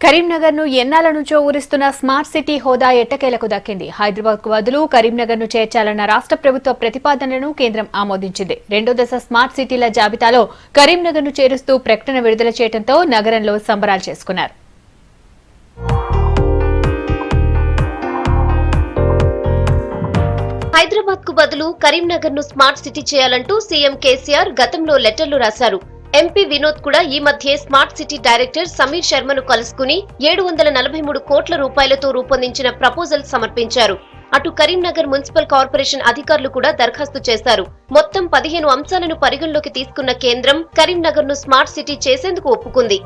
కరీంనగర్ ను ఎన్నాళ్ల నుంచో ఊరిస్తున్న smart city హోదా ఎట్టకేలకు దక్కింది. హైదరాబాద్ కు బదులు కరీంనగర్ ను చేర్చాలన్న రాష్ట్ర ప్రభుత్వ ప్రతిపాదనను కేంద్రం ఆమోదించింది. రెండో దశ స్మార్ట్ సిటీల జాబితాలో కరీంనగర్ ను చేరుస్తూ ప్రకటన విడుదల చేయడంతో నగరంలో సంబరాలు చేసుకున్నారు. హైదరాబాద్ కు బదులు కరీంనగర్ ను స్మార్ట్ సిటీ చేయాలంటూ సీఎం కేసీఆర్ గతంలో లెటర్లు రాశారు. ఎంపీ వినోద్ కూడా ఈ మధ్య స్మార్ట్ సిటీ డైరెక్టర్ సమీర్ శర్మను కలుసుకుని 743 కోట్ల రూపాయలతో రూపొందించిన ప్రపోజల్ సమర్పించారు. అటు కరీంనగర్ మున్సిపల్ కార్పొరేషన్ అధికారులు కూడా దరఖాస్తు చేశారు. మొత్తం 15 అంశాలను పరిగణలోకి తీసుకున్న కేంద్రం కరీంనగర్ ను స్మార్ట్ సిటీ చేసేందుకు ఒప్పుకుంది.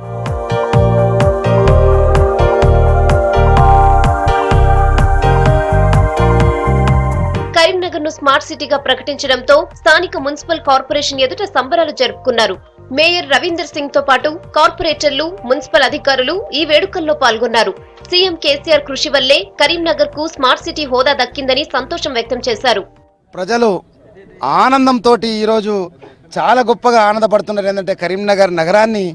కరీంనగర్ ను స్మార్ట్ సిటీగా ప్రకటించడంతో స్థానిక మున్సిపల్ కార్పొరేషన్ ఎదుట సంబరాలు జరుపుకున్నారు. మేయర్ రవీందర్ సింగ్ తో పాటు కార్పొరేటర్లు, మున్సిపల్ అధికారులు ఈ వేడుకల్లో పాల్గొన్నారు. సీఎం కేసీఆర్ కృషి వల్లే కరీంనగర్ కు స్మార్ట్ సిటీ హోదా దక్కిందని సంతోషం వ్యక్తం చేశారు. ప్రజలు ఆనందంతో ఈరోజు చాలా గొప్పగా ఆనందపడుతున్నారు. ఏంటంటే కరీంనగర్ నగరాన్ని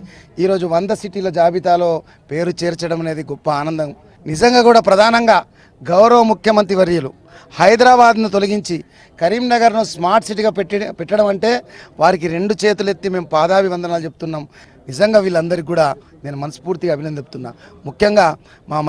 ఈరోజు 100 సిటీల జాబితాలో పేరు చేర్చడం అనేది గొప్ప ఆనందం. నిజంగా కూడా ప్రధానంగా గౌరవ ముఖ్యమంత్రి వర్యులు హైదరాబాద్ను తొలగించి కరీంనగర్ను స్మార్ట్ సిటీగా పెట్టడం అంటే వారికి 2 చేతులెత్తి మేము పాదాభివందనాలు చెప్తున్నాం. నిజంగా వీళ్ళందరికీ కూడా నేను మనస్ఫూర్తిగా అభినందిస్తున్నా. ముఖ్యంగా మా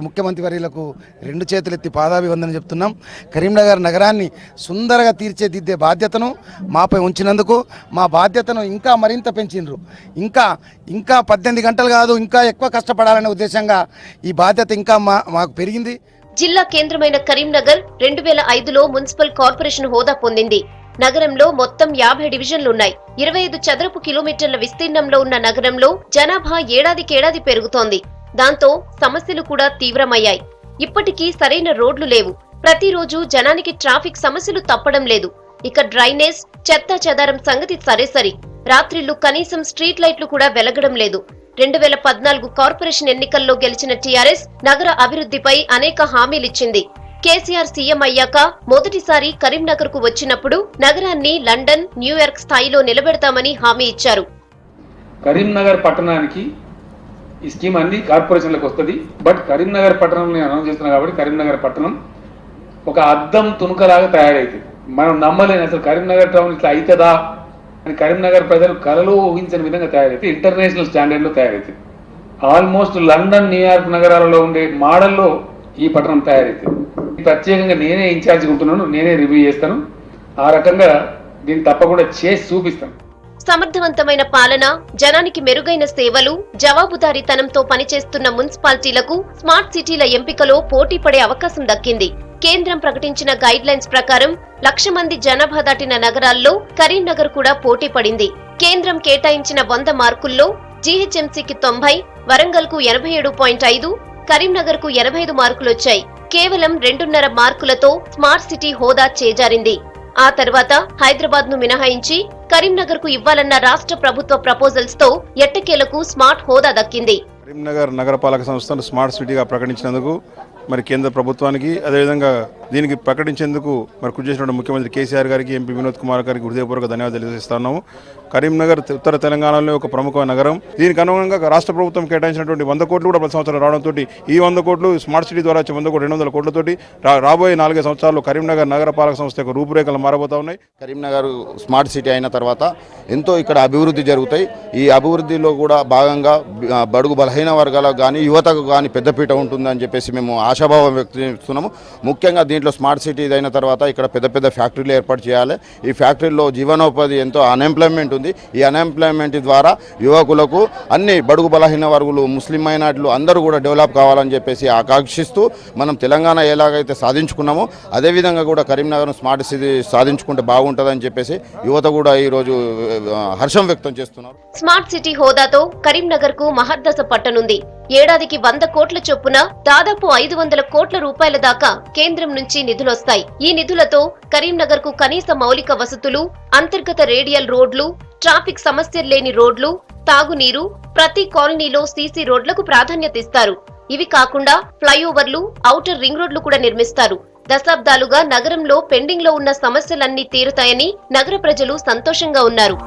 ముఖ్యమంత్రి వర్యులకు 2 చేతులెత్తి పాదాభివందనం చెప్తున్నాం. కరీంనగర్ నగరాన్ని సుందరగా తీర్చిదిద్దే బాధ్యతను మాపై ఉంచినందుకు మా బాధ్యతను ఇంకా మరింత పెంచినరు. ఇంకా 18 గంటలు కాదు, ఇంకా ఎక్కువ కష్టపడాలనే ఉద్దేశంగా ఈ బాధ్యత ఇంకా మాకు పెరిగింది. జిల్లా కేంద్రమైన కరీంనగర్ 2005లో మున్సిపల్ కార్పొరేషన్ హోదా పొందింది. నగరంలో మొత్తం 50 డివిజన్లున్నాయి. 25 చదరపు కిలోమీటర్ల విస్తీర్ణంలో ఉన్న నగరంలో జనాభా ఏడాదికేడాది పెరుగుతోంది. దాంతో సమస్యలు కూడా తీవ్రమయ్యాయి. ఇప్పటికీ సరైన రోడ్లు లేవు. ప్రతిరోజు జనానికి ట్రాఫిక్ సమస్యలు తప్పడం లేదు. ఇక డ్రైనేజ్, చెత్తా చెదారం సంగతి సరేసరి. రాత్రిళ్లు కనీసం స్ట్రీట్ లైట్లు కూడా వెలగడం లేదు. 2014 కార్పొరేషన్ ఎన్నికల్లో గెలిచిన టీఆర్ఎస్ నగర అభివృద్ధిపై అనేక హామీలిచ్చింది. కేసీఆర్ సీఎం అయ్యాక మొదటిసారి కరీంనగర్ కు వచ్చినప్పుడు నగరాన్ని లండన్, న్యూయార్క్ స్థాయిలో నిలబెడతామని హామీ ఇచ్చారు. కరీంనగర్ పట్టణానికి ఈ స్కీమ్ అన్ని కార్పొరేషన్లకు వస్తుంది. బట్ కరీంనగర్ పట్టణం నేను అనౌన్స్ చేస్తున్నా కాబట్టి కరీంనగర్ పట్టణం ఒక అద్దం తునుకలాగా తయారైతుంది. మనం నమ్మలేని అసలు కరీంనగర్ టౌన్ ఇట్లా అవుతుందా అని కరీంనగర్ ప్రజలు కలలో ఊహించని విధంగా తయారైతే ఇంటర్నేషనల్ స్టాండర్డ్లో తయారైతుంది. ఆల్మోస్ట్ లండన్, న్యూయార్క్ నగరాలలో ఉండే మోడల్లో ఈ పట్టణం తయారైతుంది. ప్రత్యేకంగా నేనే ఇన్ఛార్జిగా ఉంటున్నాను, నేనే రివ్యూ చేస్తాను. ఆ రకంగా దీన్ని తప్పకుండా చేసి చూపిస్తాను. సమర్థవంతమైన పాలన, జనానికి మెరుగైన సేవలు, జవాబుదారీతనంతో పనిచేస్తున్న మున్సిపాలిటీలకు స్మార్ట్ సిటీల ఎంపికలో పోటీ పడే అవకాశం దక్కింది. కేంద్రం ప్రకటించిన గైడ్ లైన్స్ ప్రకారం 1,00,000 మంది జనాభా దాటిన నగరాల్లో కరీంనగర్ కూడా పోటీ పడింది. కేంద్రం కేటాయించిన 100 మార్కుల్లో జీహెచ్ఎంసీకి 90, వరంగల్ కు 87.5, కరీంనగర్ కు 85 మార్కులొచ్చాయి. కేవలం 2.5 మార్కులతో స్మార్ట్ సిటీ హోదా చేజారింది. ఆ తర్వాత హైదరాబాద్ ను మినహాయించి కరీంనగర్ కు ఇవ్వాలన్న రాష్ట్ర ప్రభుత్వ ప్రపోజల్స్ తో ఎట్టకేలకు స్మార్ట్ హోదా దక్కింది. కరీంనగర్ నగరపాలక సంస్థను స్మార్ట్ సిటీగా ప్రకటించినందుకు మరి కేంద్ర ప్రభుత్వానికి, అదేవిధంగా దీనికి ప్రకటించేందుకు మరి కృషి చేసిన ముఖ్యమంత్రి కేసీఆర్ గారికి, ఎంపీ వినోద్ కుమార్ గారికి హృదయపూర్వక ధన్యవాదాలు తెలియజేస్తున్నాము. కరీంనగర్ ఉత్తర తెలంగాణలో ఒక ప్రముఖ నగరం. దీనికి అనుగుణంగా రాష్ట్ర ప్రభుత్వం కేటాయించినటువంటి 100 కోట్లు కూడా ప్రతి సంవత్సరం రావడంతో ఈ 100 కోట్లు స్మార్ట్ సిటీ ద్వారా వచ్చే 100 కోట్లు 200 కోట్లతోటి రాబోయే 4 సంవత్సరాల్లో కరీంనగర్ నగరపాలక సంస్థ యొక్క రూపురేఖలు మారబోతా ఉన్నాయి. కరీంనగర్ స్మార్ట్ సిటీ అయిన తర్వాత ఎంతో ఇక్కడ అభివృద్ధి జరుగుతాయి. ఈ అభివృద్ధిలో కూడా భాగంగా బడుగు బలహీన వర్గాలకు కానీ, యువతకు కానీ పెద్దపీట ఉంటుందని చెప్పేసి మేము ఆశాభావం వ్యక్తం చేస్తున్నాము. ముఖ్యంగా దీంట్లో స్మార్ట్ సిటీ అయిన తర్వాత ఇక్కడ పెద్ద ఫ్యాక్టరీలు ఏర్పాటు చేయాలి. ఈ ఫ్యాక్టరీలో జీవనోపాధి ఎంతో అన్ఎంప్లాయ్మెంట్ ఉంది. ఈ అన్ఎంప్లాయ్మెంట్ ద్వారా యువకులకు అన్ని బడుగు బలహీన వర్గులు, ముస్లిం మైనార్టీలు అందరూ కూడా డెవలప్ కావాలని చెప్పేసి ఆకాంక్షిస్తూ మనం తెలంగాణ ఎలాగైతే సాధించుకున్నామో అదేవిధంగా కూడా కరీంనగర్ స్మార్ట్ సిటీ సాధించుకుంటే బాగుంటుందని చెప్పేసి యువత కూడా ఈరోజు హర్షం వ్యక్తం చేస్తున్నారు. స్మార్ట్ సిటీ హోదాతో కరీంనగర్ కు మహర్దశ పట్టనుంది. ఏడాదికి 100 కోట్ల చొప్పున దాదాపు 500 కోట్ల రూపాయల దాకా కేంద్రం నుంచి నిధులొస్తాయి. ఈ నిధులతో కరీంనగర్ కు కనీస మౌలిక వసతులు, అంతర్గత రేడియల్ రోడ్లు, ట్రాఫిక్ సమస్యలు లేని రోడ్లు, తాగునీరు, ప్రతి కాలనీలో సీసీ రోడ్లకు ప్రాధాన్యత ఇస్తారు. ఇవి కాకుండా ఫ్లైఓవర్లు, ఔటర్ రింగ్ రోడ్లు కూడా నిర్మిస్తారు. దశాబ్దాలుగా నగరంలో పెండింగ్ లో ఉన్న సమస్యలన్నీ తీరుతాయని నగర ప్రజలు సంతోషంగా ఉన్నారు.